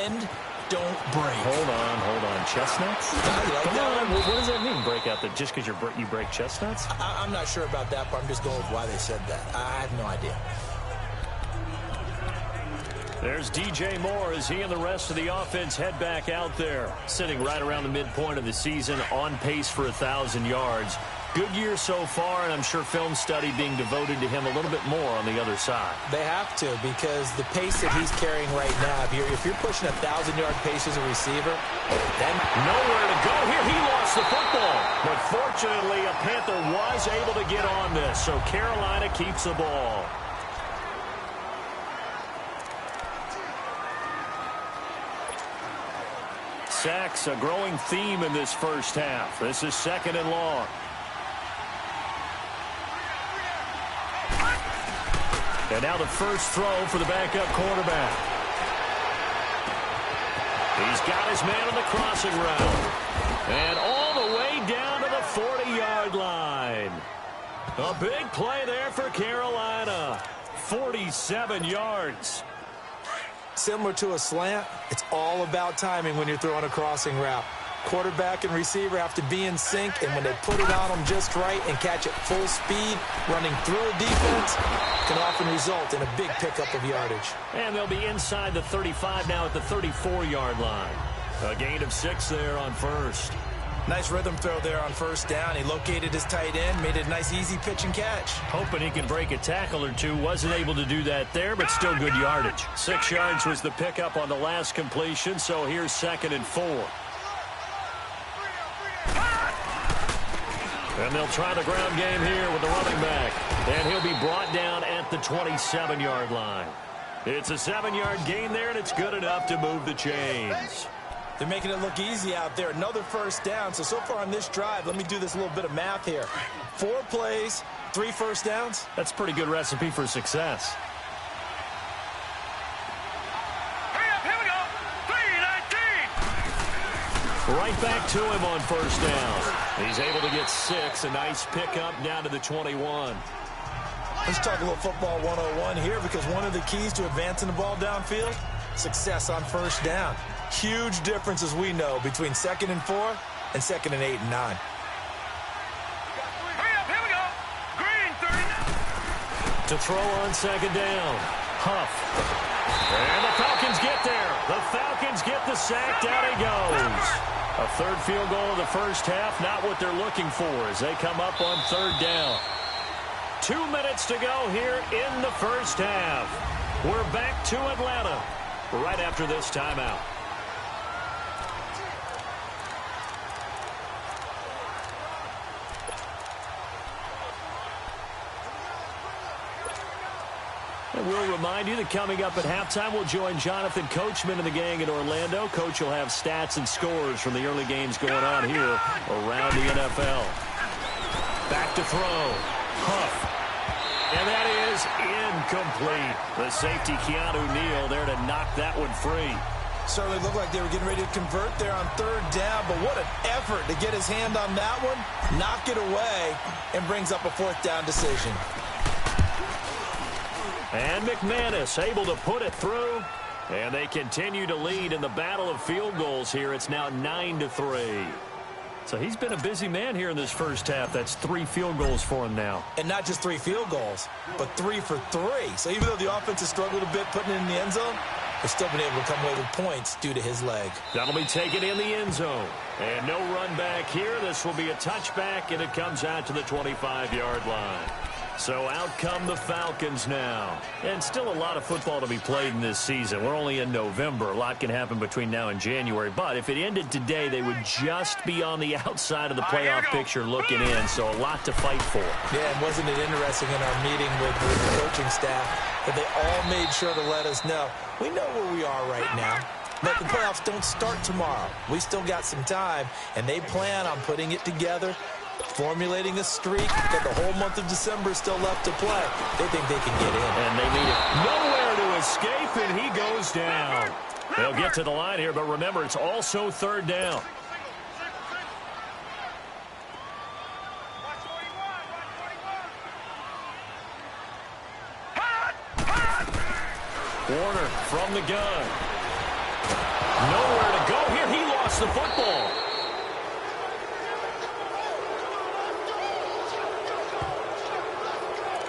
bend, don't break. Hold on. Chestnuts? Come on. What does that mean, break out? Just because you break chestnuts? I'm not sure about that, but I'm just going with why they said that. I have no idea. There's DJ Moore as he and the rest of the offense head back out there. Sitting right around the midpoint of the season, on pace for 1,000 yards. Good year so far, and I'm sure film study being devoted to him a little bit more on the other side. They have to, because the pace that he's carrying right now, if you're pushing 1,000-yard pace as a receiver, then nowhere to go here. He lost the football. But fortunately, a Panther was able to get on this, so Carolina keeps the ball. Sacks, a growing theme in this first half. This is 2nd and long. And now the first throw for the backup quarterback. He's got his man on the crossing route. And all the way down to the 40-yard line. A big play there for Carolina. 47 yards. Similar to a slant, it's all about timing when you're throwing a crossing route. Quarterback and receiver have to be in sync, and when they put it on them just right and catch it full speed, running through a defense can often result in a big pickup of yardage. And they'll be inside the 35 now at the 34-yard line. A gain of 6 there on first. Nice rhythm throw there on first down. He located his tight end, made it a nice easy pitch and catch. Hoping he could break a tackle or two. Wasn't able to do that there, but still good yardage. 6 yards was the pickup on the last completion, so here's 2nd and 4. And they'll try the ground game here with the running back. And he'll be brought down at the 27-yard line. It's a 7-yard gain there, and it's good enough to move the chains. They're making it look easy out there. Another first down. So far on this drive, let me do this little bit of math here. 4 plays, 3 first downs. That's a pretty good recipe for success. Here we go. 3-19. Right back to him on first down. He's able to get 6. A nice pickup down to the 21. Let's talk a little football 101 here, because one of the keys to advancing the ball downfield, success on first down. Huge difference, as we know, between 2nd and 4 and 2nd and 8 and 9. Here we go. Green, 39. To throw on 2nd down. Huff. And the Falcons get there. The Falcons get the sack. Down he goes. A 3rd field goal of the first half. Not what they're looking for as they come up on 3rd down. 2 minutes to go here in the first half. We're back to Atlanta right after this timeout. And we'll remind you that coming up at halftime, we'll join Jonathan Coachman and the gang in Orlando. Coach will have stats and scores from the early games going on here around the NFL. Back to throw. Huff. And that is incomplete. The safety, Keanu Neal, there to knock that one free. Certainly looked like they were getting ready to convert there on 3rd down, but what an effort to get his hand on that one, knock it away, and brings up a 4th down decision. And McManus able to put it through. And they continue to lead in the battle of field goals here. It's now 9-3. So he's been a busy man here in this first half. That's 3 field goals for him now. And not just 3 field goals, but 3 for 3. So even though the offense has struggled a bit putting it in the end zone, they've still been able to come away with points due to his leg. That'll be taken in the end zone. And no run back here. This will be a touchback, and it comes out to the 25-yard line. So out come the Falcons now. And still a lot of football to be played in this season. We're only in November. A lot can happen between now and January. But if it ended today, they would just be on the outside of the playoff picture looking in. So a lot to fight for. Yeah, and wasn't it interesting in our meeting with the coaching staff that they all made sure to let us know, we know where we are right now. But the playoffs don't start tomorrow. We still got some time, and they plan on putting it together, formulating a streak that the whole month of December is still left to play. They think they can get in. And they need it. Nowhere to escape, and he goes down. They'll get to the line here, but remember, it's also 3rd down. Warner from the gun. the football.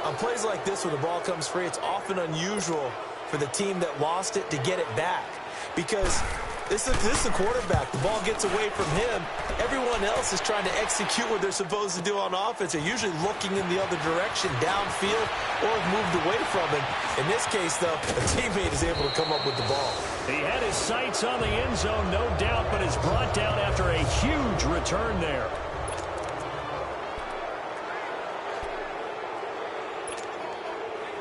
On plays like this where the ball comes free, it's often unusual for the team that lost it to get it back because this is the quarterback. The ball gets away from him. Everyone else is trying to execute what they're supposed to do on offense. They're usually looking in the other direction, downfield, or have moved away from him. In this case, though, a teammate is able to come up with the ball. He had his sights on the end zone, no doubt, but is brought down after a huge return there.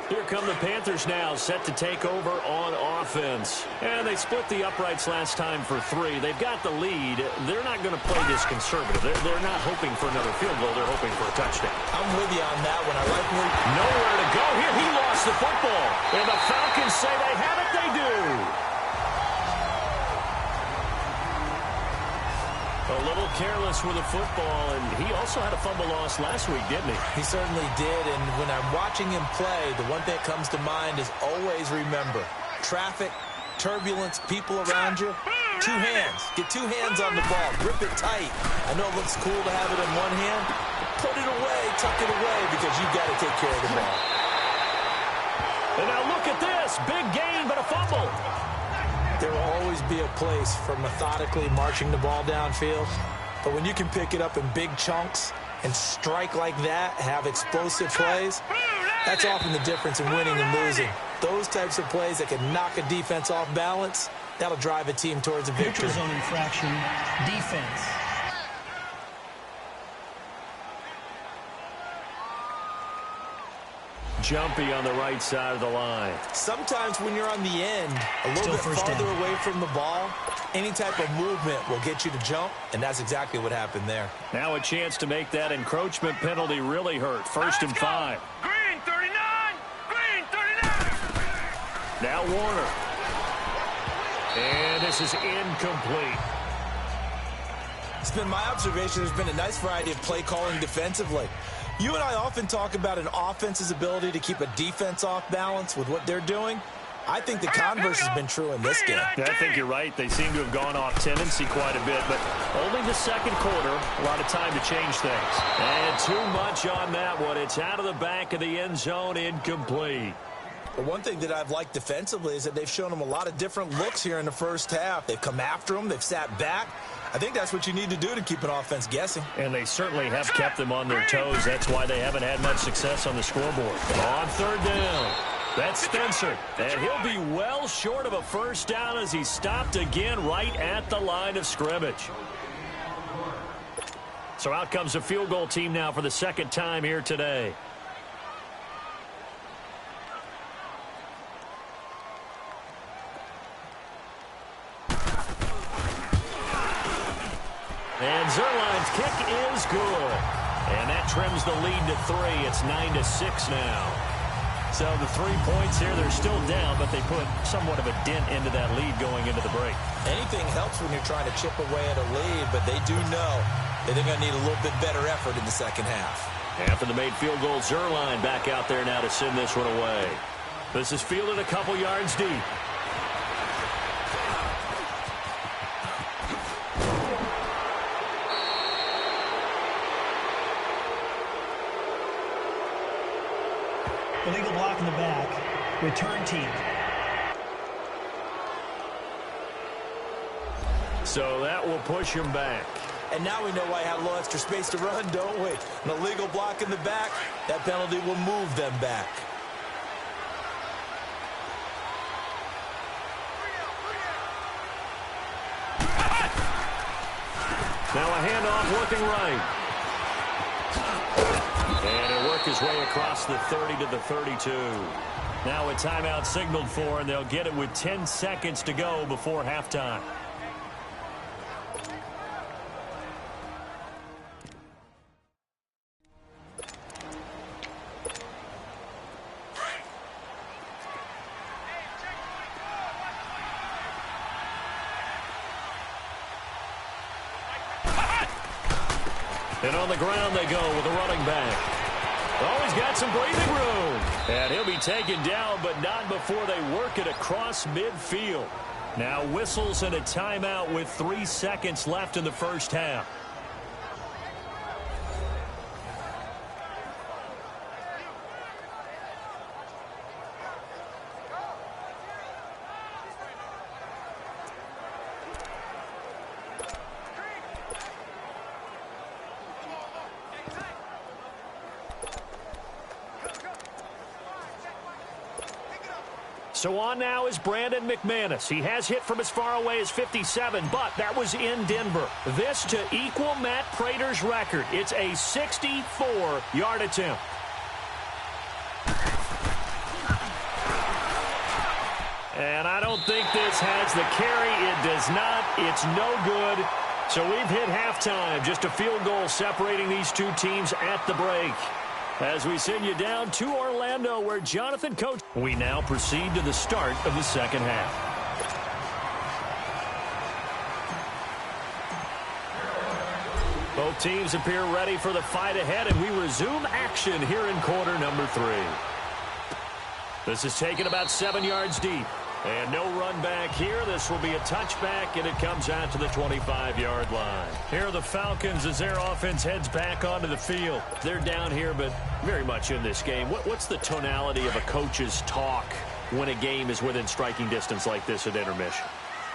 Here come the Panthers now, set to take over on offense. And they split the uprights last time for 3. They've got the lead. They're not going to play this conservative. They're not hoping for another field goal. They're hoping for a touchdown. I'm with you on that one. I like where nowhere to go. Here he lost the football. And the Falcons say they have it. They do. A little careless with the football, and he also had a fumble loss last week, didn't he? He certainly did, and when I'm watching him play, the one thing that comes to mind is always remember, traffic, turbulence, people around you, 2 hands. Get 2 hands on the ball. Grip it tight. I know it looks cool to have it in one hand. Put it away, tuck it away, because you've got to take care of the ball. And now look at this. Big gain, but a fumble. There will always be a place for methodically marching the ball downfield. But when you can pick it up in big chunks and strike like that, have explosive plays, that's often the difference in winning and losing. Those types of plays that can knock a defense off balance, that'll drive a team towards a victory. Neutral zone infraction, defense. Jumpy on the right side of the line. Sometimes when you're on the end, a little bit farther away from the ball, any type of movement will get you to jump, and that's exactly what happened there. Now a chance to make that encroachment penalty really hurt. 1st and 5. Green 39! Green 39! Now Warner. And this is incomplete. It's been my observation there's been a nice variety of play calling defensively. You and I often talk about an offense's ability to keep a defense off balance with what they're doing. I think the converse has been true in this game. Yeah, I think you're right. They seem to have gone off tendency quite a bit, but only the second quarter, a lot of time to change things. And too much on that one. It's out of the back of the end zone, incomplete. But one thing that I've liked defensively is that they've shown them a lot of different looks here in the first half. They've come after them. They've sat back. I think that's what you need to do to keep an offense guessing. And they certainly have kept them on their toes. That's why they haven't had much success on the scoreboard. On 3rd down, that's Spencer. And he'll be well short of a first down as he's stopped again right at the line of scrimmage. So out comes the field goal team now for the 2nd time here today. And Zerline's kick is good. And that trims the lead to 3. It's 9-6 now. So the 3 points here, they're still down, but they put somewhat of a dent into that lead going into the break. Anything helps when you're trying to chip away at a lead, but they do know that they're going to need a little bit better effort in the second half. After the made field goal, Zerline back out there now to send this one away. This is fielded a couple yards deep. Illegal block in the back. Return team. So that will push him back. And now we know why I had a little extra space to run, don't we? An illegal block in the back, that penalty will move them back. Now a handoff working right. And it'll work his way across the 30 to the 32. Now a timeout signaled for, and they'll get it with 10 seconds to go before halftime. And on the ground they go with a running back. Oh, he's got some breathing room. And he'll be taken down, but not before they work it across midfield. Now whistles and a timeout with 3 seconds left in the first half. So on now is Brandon McManus. He has hit from as far away as 57, but that was in Denver. This to equal Matt Prater's record. It's a 64-yard attempt. And I don't think this has the carry. It does not. It's no good. So we've hit halftime. Just a field goal separating these two teams at the break. As we send you down to Orlando, where Jonathan coach. We now proceed to the start of the second half. Both teams appear ready for the fight ahead, and we resume action here in quarter number 3. This is taken about 7 yards deep. And no run back here. This will be a touchback, and it comes out to the 25-yard line. Here are the Falcons as their offense heads back onto the field. They're down here, but very much in this game. What's the tonality of a coach's talk when a game is within striking distance like this at intermission?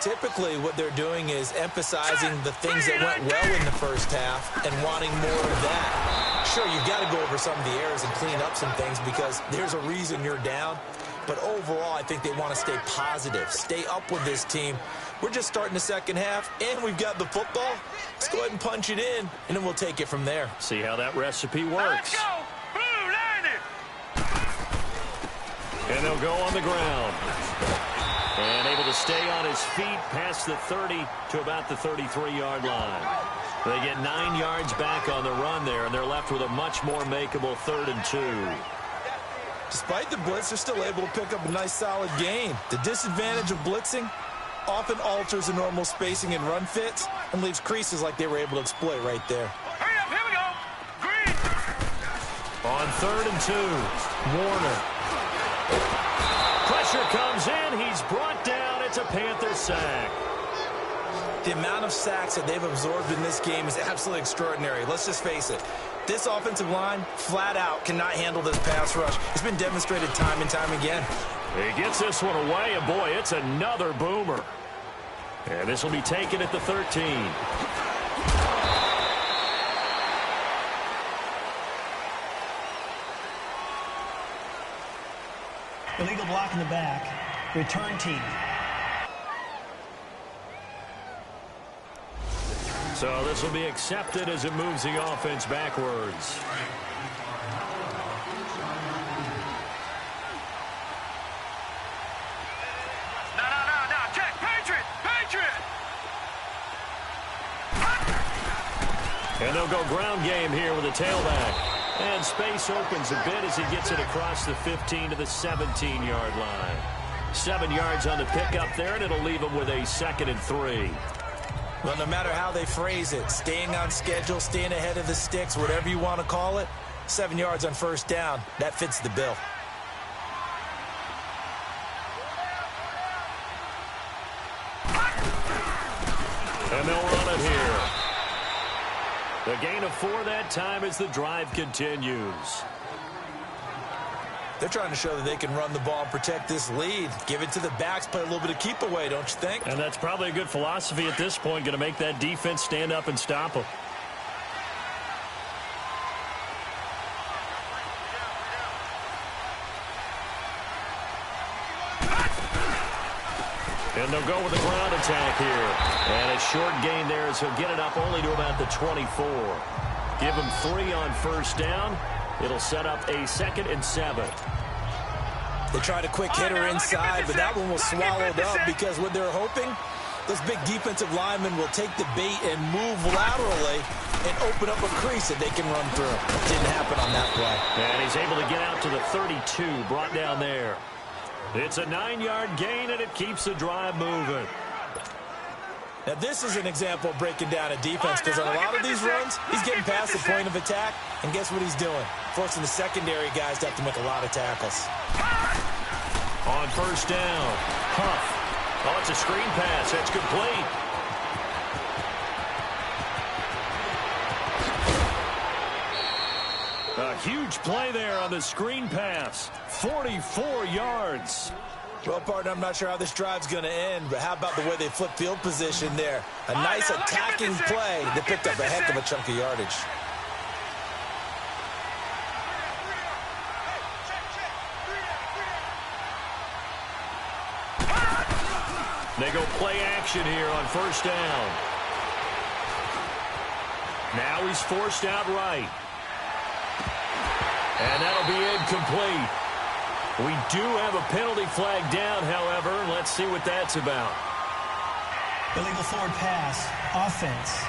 Typically, what they're doing is emphasizing the things that went well in the first half and wanting more of that. Sure, you've got to go over some of the errors and clean up some things because there's a reason you're down. But overall, I think they want to stay positive, stay up with this team. We're just starting the second half, and we've got the football. Let's go ahead and punch it in, and then we'll take it from there. See how that recipe works. Let's go! Blue, line it! And they'll go on the ground. And able to stay on his feet past the 30 to about the 33-yard line. They get 9 yards back on the run there, and they're left with a much more makeable 3rd and 2. Despite the blitz, they're still able to pick up a nice, solid gain. The disadvantage of blitzing often alters the normal spacing and run fits and leaves creases like they were able to exploit right there. Hurry up, here we go! Green! On 3rd and 2, Warner. Pressure comes in. He's brought down. It's a Panther sack. The amount of sacks that they've absorbed in this game is absolutely extraordinary. Let's just face it. This offensive line, flat out, cannot handle this pass rush. It's been demonstrated time and time again. He gets this one away, and boy, it's another boomer. And this will be taken at the 13. Illegal block in the back. Return team. So this will be accepted as it moves the offense backwards. No. Check. Patriot! And they'll go ground game here with a tailback. And space opens a bit as he gets it across the 15 to the 17-yard line. 7 yards on the pickup there, and it'll leave him with a 2nd and 3. Well, no matter how they phrase it, staying on schedule, staying ahead of the sticks, whatever you want to call it, 7 yards on first down, that fits the bill. And they'll run it here. The gain of 4 that time as the drive continues. They're trying to show that they can run the ball and protect this lead. Give it to the backs, play a little bit of keep away, don't you think? And that's probably a good philosophy at this point, going to make that defense stand up and stop them. And they'll go with a ground attack here. And a short gain there as he'll get it up only to about the 24. Give him 3 on first down. It'll set up a 2nd and 7. They tried a quick hitter inside, but that one was swallowed up because what they're hoping, those big defensive linemen will take the bait and move laterally and open up a crease that they can run through. Didn't happen on that play. And he's able to get out to the 32, brought down there. It's a 9-yard gain, and it keeps the drive moving. Now, this is an example of breaking down a defense because on a lot of these runs, he's getting past the point of attack, and guess what he's doing? Forcing the secondary guys to have to make a lot of tackles. On first down, Huff. Oh, it's a screen pass. That's complete. A huge play there on the screen pass. 44 yards. Well, partner, I'm not sure how this drive's going to end, but how about the way they flip field position there? A nice attacking play that picked up a heck of a chunk of yardage. They go play action here on first down. Now he's forced out right. And that'll be incomplete. We do have a penalty flag down, however. Let's see what that's about. Illegal forward pass. Offense.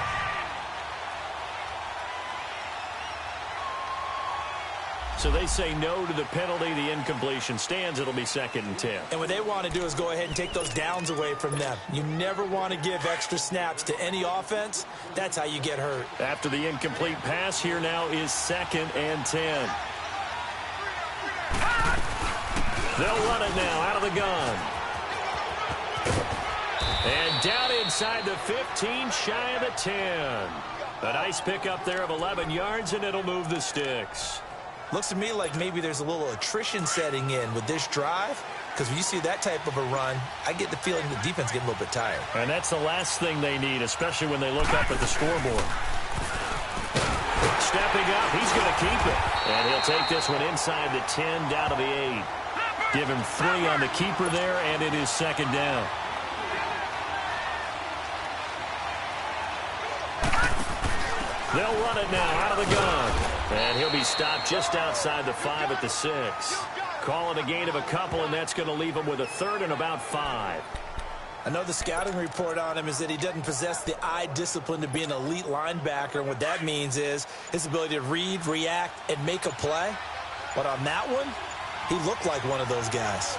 So they say no to the penalty. The incompletion stands. It'll be 2nd and 10. And what they want to do is go ahead and take those downs away from them. You never want to give extra snaps to any offense. That's how you get hurt. After the incomplete pass, here now is 2nd and 10. They'll run it now out of the gun. And down inside the 15, shy of the 10. A nice pickup there of 11 yards, and it'll move the sticks. Looks to me like maybe there's a little attrition setting in with this drive, because when you see that type of a run, I get the feeling the defense getting a little bit tired. And that's the last thing they need, especially when they look up at the scoreboard. Stepping up, he's going to keep it. And he'll take this one inside the 10, down to the 8. Give him 3 on the keeper there, and it is 2nd down. They'll run it now out of the gun. And he'll be stopped just outside the 5 at the 6. Calling a gain of a couple, and that's going to leave him with a 3rd and about 5. I know the scouting report on him is that he doesn't possess the eye discipline to be an elite linebacker, and what that means is his ability to read, react, and make a play. But on that one, he looked like one of those guys.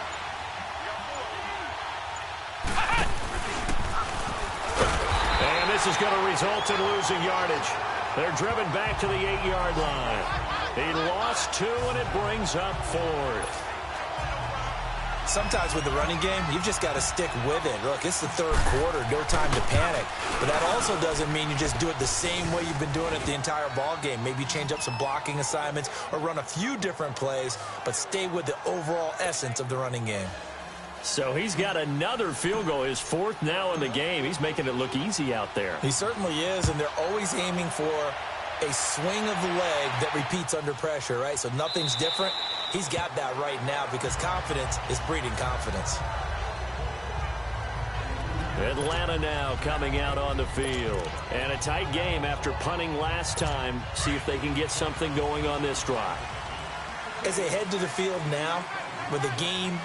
And this is going to result in losing yardage. They're driven back to the 8-yard line. He lost 2, and it brings up 4th. Sometimes with the running game, you've just got to stick with it. Look, it's the 3rd quarter, no time to panic. But that also doesn't mean you just do it the same way you've been doing it the entire ball game. Maybe change up some blocking assignments or run a few different plays, but stay with the overall essence of the running game. So he's got another field goal, his 4th now in the game. He's making it look easy out there. He certainly is, and they're always aiming for a swing of the leg that repeats under pressure, right? So nothing's different. He's got that right now because confidence is breeding confidence. Atlanta now coming out on the field. And a tight game after punting last time. See if they can get something going on this drive. As they head to the field now, with the game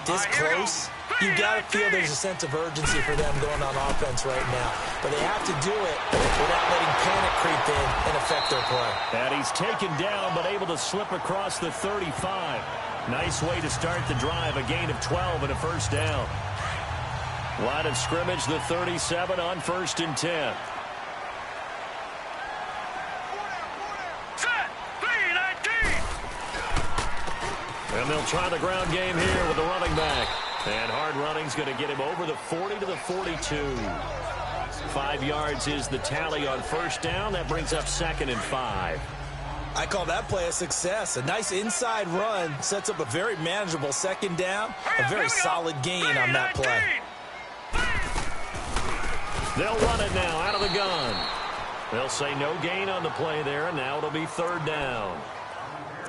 this close, you got to feel there's a sense of urgency for them going on offense right now. But they have to do it without letting panic creep in and affect their play. And he's taken down but able to slip across the 35. Nice way to start the drive. A gain of 12 and a 1st down. Line of scrimmage, the 37 on 1st and 10. And they'll try the ground game here with the running back. And hard running's going to get him over the 40 to the 42. 5 yards is the tally on 1st down. That brings up 2nd and 5. I call that play a success. A nice inside run sets up a very manageable 2nd down. A very solid gain on that play. They'll run it now out of the gun. They'll say no gain on the play there, and now it'll be 3rd down.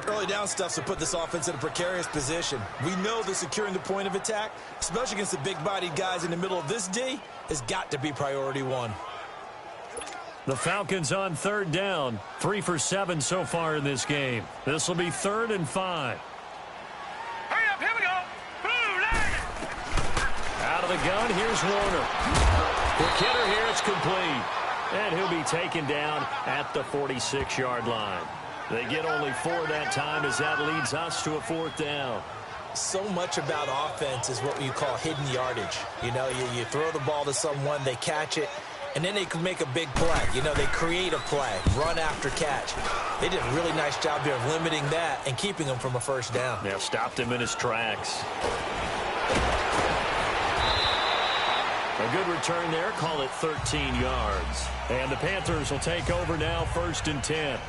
Early down stuff to put this offense in a precarious position. We know that securing the point of attack, especially against the big-bodied guys in the middle of this D, has got to be priority 1. The Falcons on 3rd down. 3 for 7 so far in this game. This will be 3rd and 5. Hurry up, here we go. Blue line. Out of the gun, here's Warner. Quick hitter here, it's complete. And he'll be taken down at the 46-yard line. They get only 4 that time as that leads us to a 4th down. So much about offense is what you call hidden yardage. You know, you throw the ball to someone, they catch it, and then they can make a big play. You know, they create a play, run after catch. They did a really nice job there of limiting that and keeping him from a 1st down. Now stopped him in his tracks. A good return there. Call it 13 yards. And the Panthers will take over now, 1st and 10.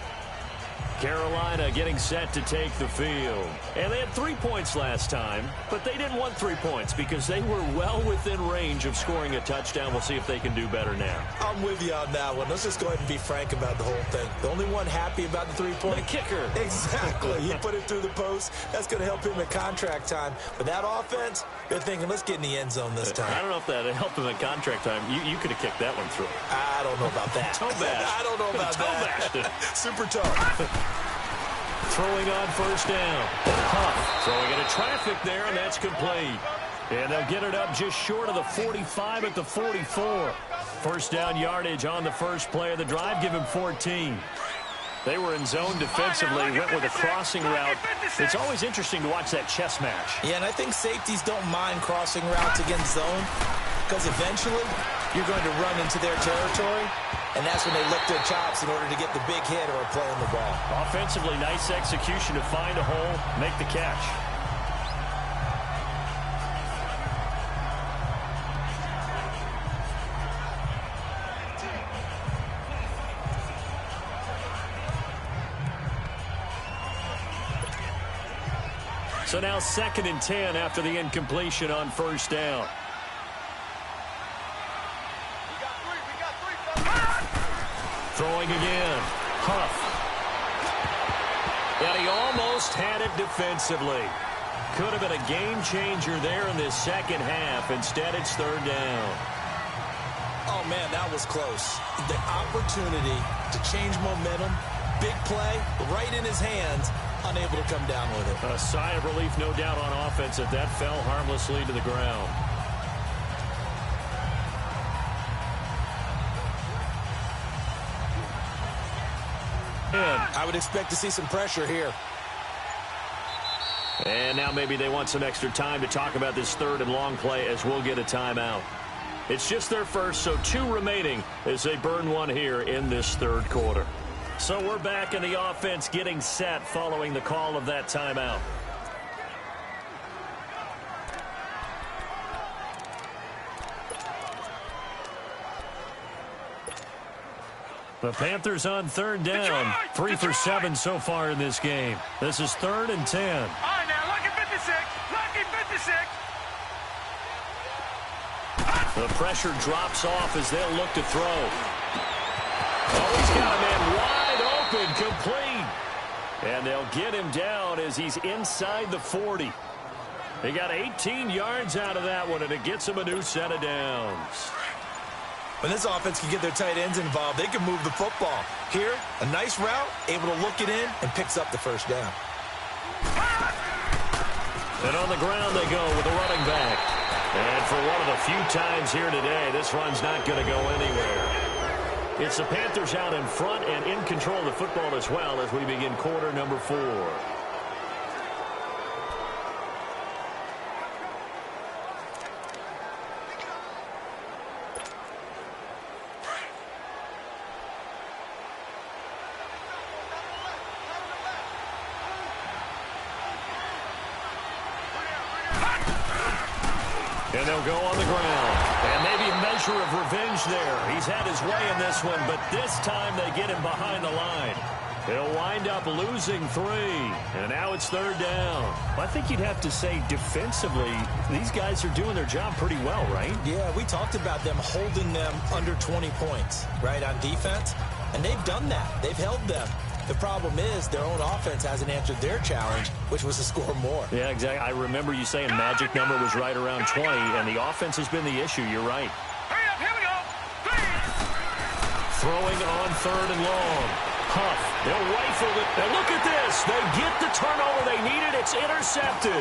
Carolina getting set to take the field. And they had 3 points last time, but they didn't want 3 points because they were well within range of scoring a touchdown. We'll see if they can do better now. I'm with you on that one. Let's just go ahead and be frank about the whole thing. The only one happy about the 3-point? The kicker. Exactly. He put it through the post. That's going to help him at contract time. But that offense, they're thinking, let's get in the end zone this time. I don't know if that helped him at contract time. You could have kicked that one through. I don't know about that. Toe bash. I don't know about that. Super toe. Throwing on 1st down. Huff throwing into traffic there, and that's complete. And they'll get it up just short of the 45 at the 44. 1st down yardage on the first play of the drive. Give him 14. They were in zone defensively, went with a crossing route. It's always interesting to watch that chess match. Yeah, and I think safeties don't mind crossing routes against zone because eventually you're going to run into their territory, and that's when they lick their chops in order to get the big hit or play on the ball. Offensively, nice execution to find a hole, make the catch. So now 2nd and 10 after the incompletion on 1st down. Throwing again. Huff. And he almost had it defensively. Could have been a game changer there in this second half. Instead, it's 3rd down. Oh, man, that was close. The opportunity to change momentum, big play, right in his hands, unable to come down with it. A sigh of relief, no doubt, on offense that fell harmlessly to the ground. I would expect to see some pressure here. And now maybe they want some extra time to talk about this 3rd and long play as we'll get a timeout. It's just their first, so 2 remaining as they burn one here in this 3rd quarter. So we're back in the offense getting set following the call of that timeout. The Panthers on 3rd down. 3 for 7 so far in this game. This is 3rd and 10. All right, now, lucky 56. Lucky 56. The pressure drops off as they'll look to throw. Oh, he's got a man wide open, complete. And they'll get him down as he's inside the 40. They got 18 yards out of that one, and it gets him a new set of downs. When this offense can get their tight ends involved, they can move the football. Here, a nice route, able to look it in, and picks up the 1st down. And on the ground they go with a running back. And for one of the few times here today, this run's not going to go anywhere. It's the Panthers out in front and in control of the football as well as we begin quarter number 4. And they'll go on the ground. And maybe a measure of revenge there. He's had his way in this one, but this time they get him behind the line. They'll wind up losing 3. And now it's 3rd down. I think you'd have to say defensively, these guys are doing their job pretty well, right? Yeah, we talked about them holding them under 20 points, right, on defense. And they've done that. They've held them. The problem is their own offense hasn't answered their challenge, which was to score more. Yeah, exactly. I remember you saying magic number was right around 20, and the offense has been the issue. You're right. Hurry up, here we go. 3. Throwing on 3rd and long. Huff, they'll rifle it. And look at this. They get the turnover they needed. It's intercepted.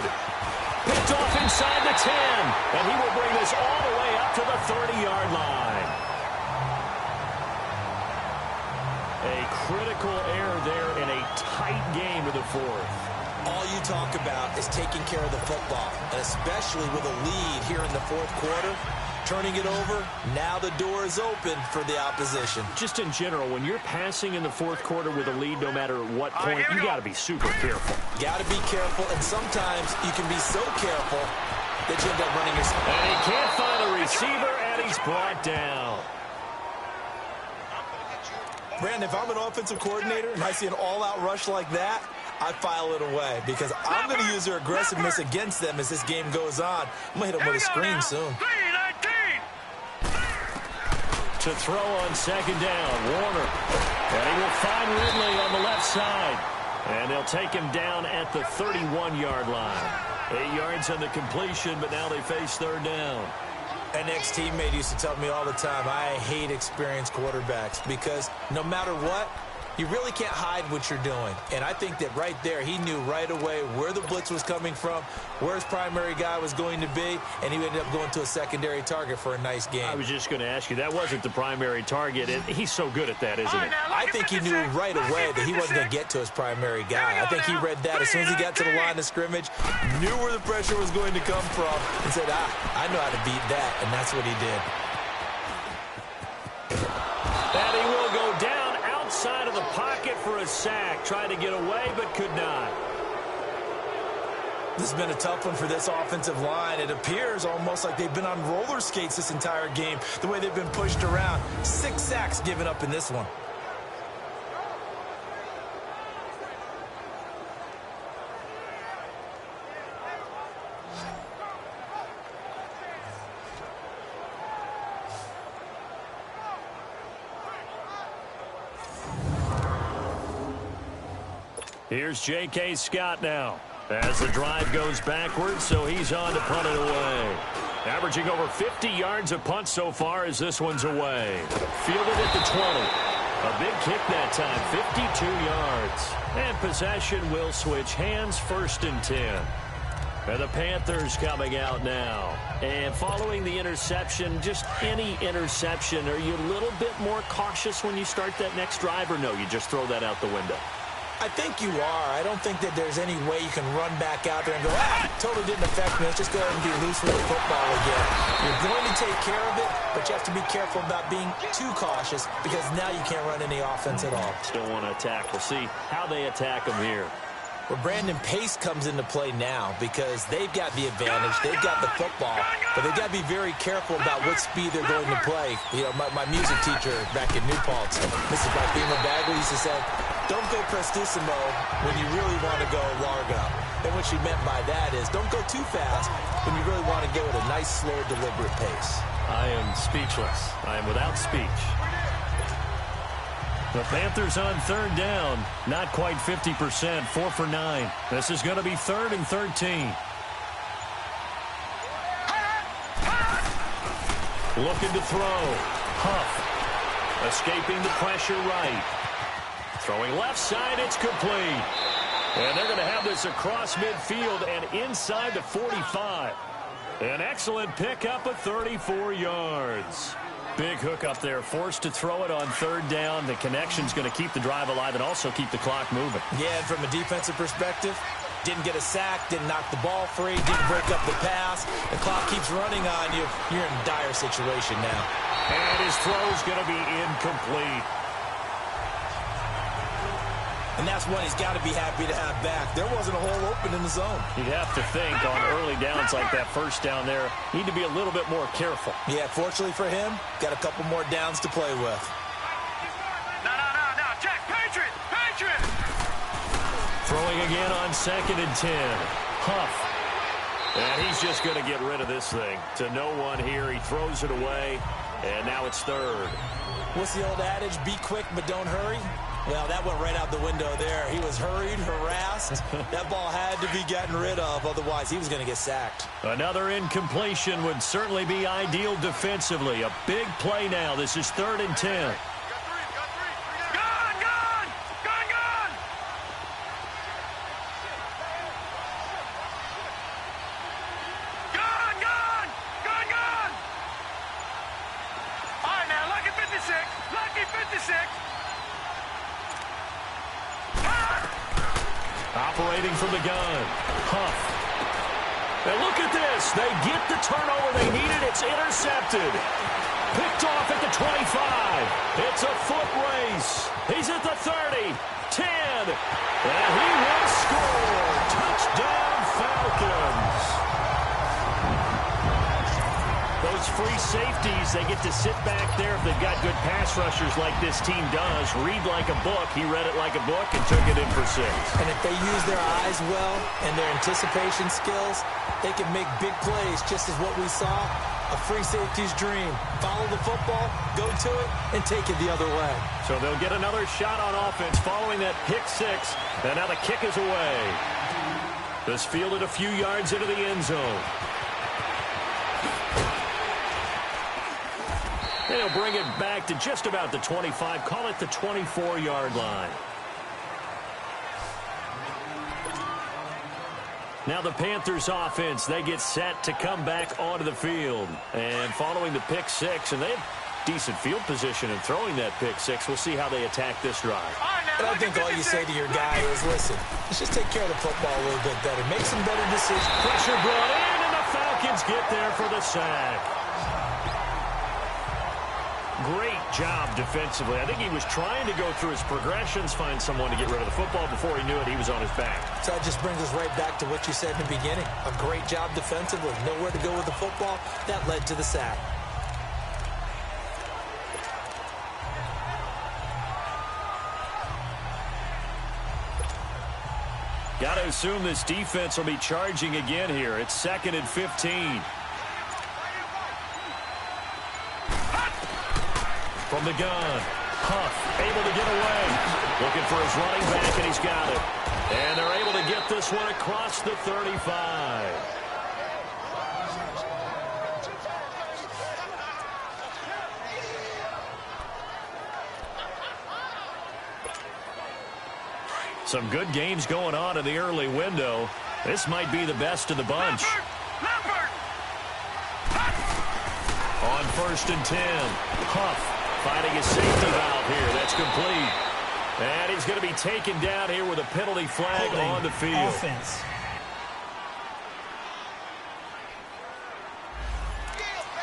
Picked off inside the 10, and he will bring this all the way up to the 30-yard line. A critical error there in a tight game of the 4th. All you talk about is taking care of the football, and especially with a lead here in the 4th quarter, turning it over, now the door is open for the opposition. Just in general, when you're passing in the 4th quarter with a lead, no matter what point, you got to be super careful. Got to be careful, and sometimes you can be so careful that you end up running yourself. And he can't find a receiver, and he's brought down. Brandon, if I'm an offensive coordinator and I see an all-out rush like that, I file it away because I'm going to use their aggressiveness against them as this game goes on. I'm going to hit them with a screen soon. To throw on second down, Warner. And he will find Ridley on the left side. And they'll take him down at the 31-yard line. 8 yards on the completion, but now they face third down. An ex-teammate used to tell me all the time, I hate experienced quarterbacks because no matter what, you really can't hide what you're doing. And I think that right there, he knew right away where the blitz was coming from, where his primary guy was going to be, and he ended up going to a secondary target for a nice game. I was just going to ask you, that wasn't the primary target, and he's so good at that, isn't he? I think he knew right away that he wasn't going to get to his primary guy. I think he read that as soon as he got to the line of scrimmage, knew where the pressure was going to come from, and said, I know how to beat that, and that's what he did. And he will go down outside of the pocket for a sack. Tried to get away, but could not. This has been a tough one for this offensive line. It appears almost like they've been on roller skates this entire game, the way they've been pushed around. 6 sacks given up in this one. Here's J.K. Scott now as the drive goes backwards, so he's on to punt it away. Averaging over 50 yards a punt so far as this one's away. Fielded at the 20. A big kick that time, 52 yards. And possession will switch hands, 1st and 10. And the Panthers coming out now. And following the interception, just any interception, are you a little bit more cautious when you start that next drive, or no, you just throw that out the window? I think you are. I don't think that there's any way you can run back out there and go, totally didn't affect me. Let's just go ahead and be loose with the football again. You're going to take care of it, but you have to be careful about being too cautious because now you can't run any offense at all. Still want to attack. We'll see how they attack them here. Well, Brandon, pace comes into play now because they've got the advantage. They've got the football, but they've got to be very careful about what speed they're going to play. You know, my music teacher back in New Paltz, Mrs. Bima Bagley, used to say, don't go prestissimo when you really want to go largo. And what she meant by that is don't go too fast when you really want to go at a nice, slow, deliberate pace. I am speechless. I am without speech. The Panthers on third down, not quite 50%, 4 for 9. This is going to be 3rd and 13. Looking to throw. Huff. Escaping the pressure right. Throwing left side, it's complete. And they're going to have this across midfield and inside the 45. An excellent pickup of 34 yards. Big hook up there, forced to throw it on third down. The connection's going to keep the drive alive and also keep the clock moving. Yeah, and from a defensive perspective, didn't get a sack, didn't knock the ball free, didn't break up the pass. The clock keeps running on you. You're in a dire situation now. And his throw's going to be incomplete. And that's one he's got to be happy to have back. There wasn't a hole open in the zone. You'd have to think on early downs like that first down there, need to be a little bit more careful. Yeah, fortunately for him, got a couple more downs to play with. No, check, Patriot! Throwing again on 2nd and 10. Huff. And he's just going to get rid of this thing. To no one here, he throws it away, and now it's 3rd. What's the old adage? Be quick, but don't hurry. Well, that went right out the window there. He was hurried, harassed. That ball had to be gotten rid of, otherwise he was going to get sacked. Another incompletion would certainly be ideal defensively. A big play now. This is 3rd and 10. Operating from the gun. Huff. And look at this. They get the turnover they needed. It's intercepted. Picked off at the 25. It's a foot race. He's at the 30. 10. And he will score. Touchdown, Falcons. Those free safeties, they get to sit back there if they've got good pass rushers like this team does. Read like a book. He read it like a book and took it in for 6. And if they use their eyes well and their anticipation skills, they can make big plays, just as what we saw. A free safety's dream. Follow the football, go to it, and take it the other way. So they'll get another shot on offense following that pick 6. And now the kick is away. This fielded a few yards into the end zone. And he'll bring it back to just about the 25. Call it the 24-yard line. Now the Panthers offense, they get set to come back onto the field. And following the pick 6, and they have decent field position in throwing that pick 6. We'll see how they attack this drive. And I think all you say to your guy is, listen, let's just take care of the football a little bit better. Make some better decisions. Pressure brought in, and the Falcons get there for the sack. Great job defensively. I think he was trying to go through his progressions, find someone to get rid of the football. Before he knew it, he was on his back. So that just brings us right back to what you said in the beginning. A great job defensively. Nowhere to go with the football. That led to the sack. Got to assume this defense will be charging again here. It's 2nd and 15. From the gun, Huff able to get away. Looking for his running back, and he's got it. And they're able to get this one across the 35. Some good games going on in the early window. This might be the best of the bunch. On 1st and 10, Huff finding a safety valve here. That's complete. And he's going to be taken down here with a penalty flag on the field. Offense.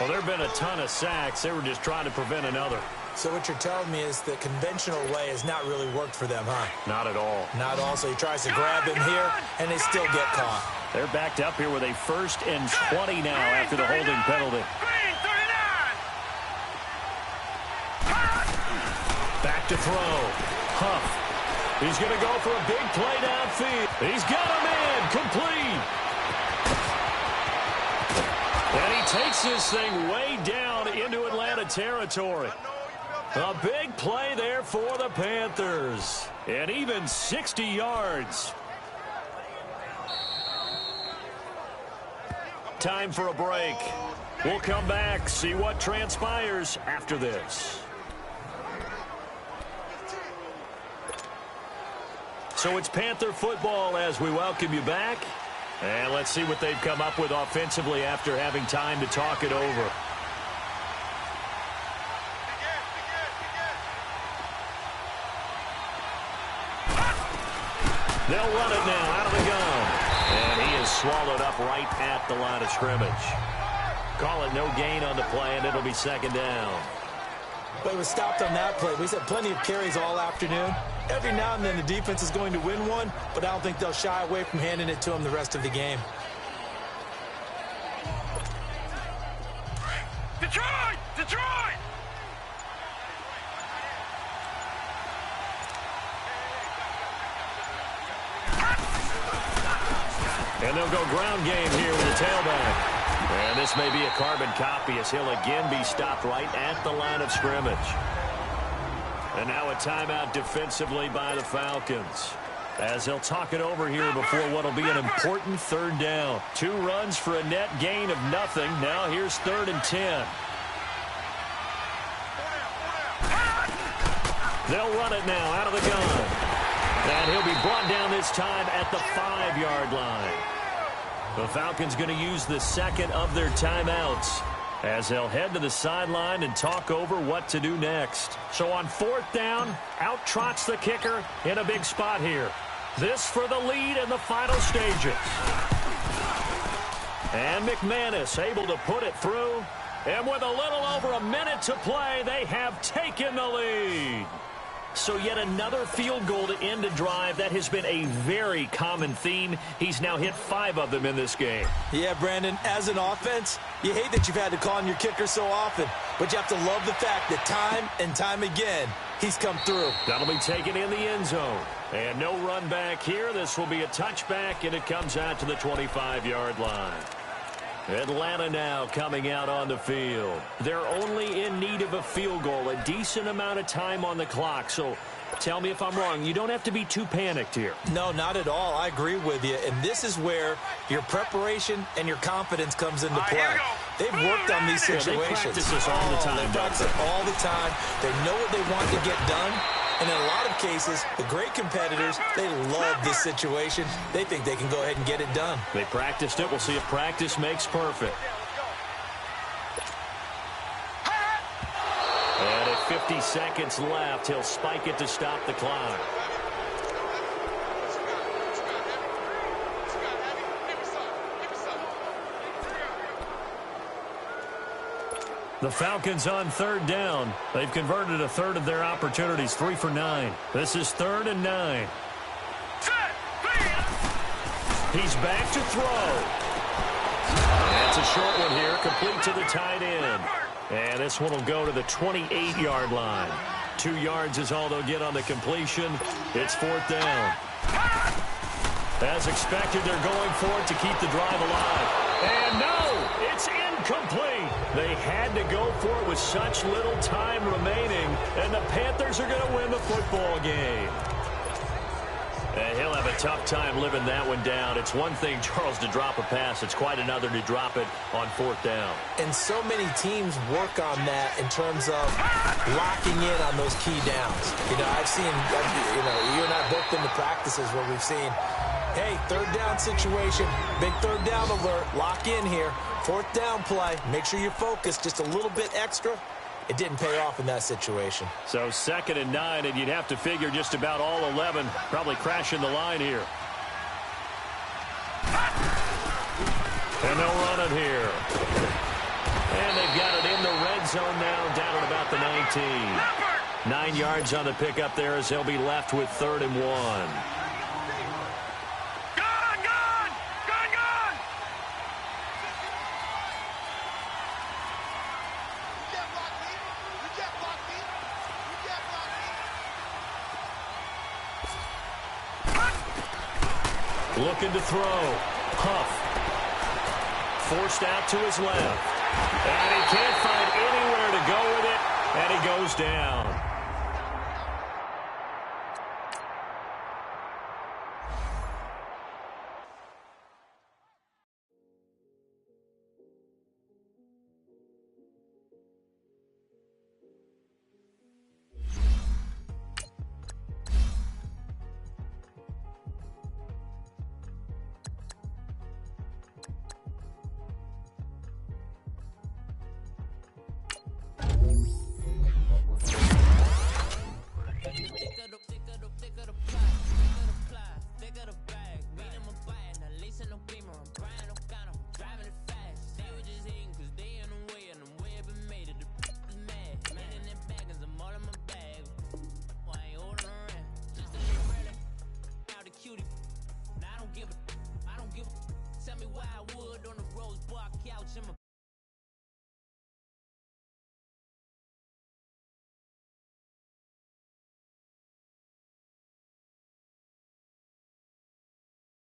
Well, there have been a ton of sacks. They were just trying to prevent another. So what you're telling me is the conventional way has not really worked for them, huh? Not at all. Not at all. So he tries to grab him here, and they still get caught. They're backed up here with a 1st and 20 now after the holding penalty. Back to throw. Huff. He's going to go for a big play downfield. He's got him in. Complete. And he takes this thing way down into Atlanta territory. A big play there for the Panthers. And even 60 yards. Time for a break. We'll come back, see what transpires after this. So it's Panther football as we welcome you back. And let's see what they've come up with offensively after having time to talk it over. They'll run it now out of the gun. And he is swallowed up right at the line of scrimmage. Call it no gain on the play, and it'll be 2nd down. But it was stopped on that play. We've had plenty of carries all afternoon. Every now and then the defense is going to win one, but I don't think they'll shy away from handing it to them the rest of the game. Detroit! Detroit! And they'll go ground game here with the tailback. And this may be a carbon copy as he'll again be stopped right at the line of scrimmage. And now a timeout defensively by the Falcons. As they'll talk it over here before what will be an important 3rd down. 2 runs for a net gain of nothing. Now here's 3rd and 10. They'll run it now out of the gun. And he'll be brought down this time at the 5-yard line. The Falcons going to use the 2nd of their timeouts as they'll head to the sideline and talk over what to do next. So on 4th down, out trots the kicker in a big spot here. This for the lead in the final stages. And McManus able to put it through. And with a little over a minute to play, they have taken the lead. So yet another field goal to end a drive. That has been a very common theme. He's now hit 5 of them in this game. Yeah, Brandon, as an offense, you hate that you've had to call on your kicker so often, but you have to love the fact that time and time again, he's come through. That'll be taken in the end zone. And no run back here. This will be a touchback, and it comes out to the 25-yard line. Atlanta now coming out on the field. They're only in need of a field goal, a decent amount of time on the clock. So tell me if I'm wrong. You don't have to be too panicked here. No, not at all. I agree with you. And this is where your preparation and your confidence comes into play. They've worked on these situations. They practice this all the time. They practice it all the time. They know what they want to get done. And in a lot of cases, the great competitors, they love this situation. They think they can go ahead and get it done. They practiced it. We'll see if practice makes perfect. And at 50 seconds left, he'll spike it to stop the clock. The Falcons on 3rd down. They've converted a third of their opportunities, 3 for 9. This is 3rd and 9. He's back to throw. That's a short one here, complete to the tight end. And this one will go to the 28-yard line. 2 yards is all they'll get on the completion. It's 4th down. As expected, they're going for it to keep the drive alive. And no, it's incomplete. They had to go for it with such little time remaining, and the Panthers are going to win the football game. And he'll have a tough time living that one down. It's one thing, Charles, to drop a pass. It's quite another to drop it on 4th down. And so many teams work on that in terms of locking in on those key downs. You know, I've seen, you and I both been to practices where we've seen, hey, 3rd down situation, big 3rd down alert, lock in here. 4th down play, make sure you're focused just a little bit extra. It didn't pay off in that situation. So 2nd and 9, and you'd have to figure just about all 11 probably crashing the line here. And they'll run it here. And they've got it in the red zone now, down at about the 19. 9 yards on the pickup there as they'll be left with 3rd and 1. Looking to throw. Huff. Forced out to his left. And he can't find anywhere to go with it. And he goes down.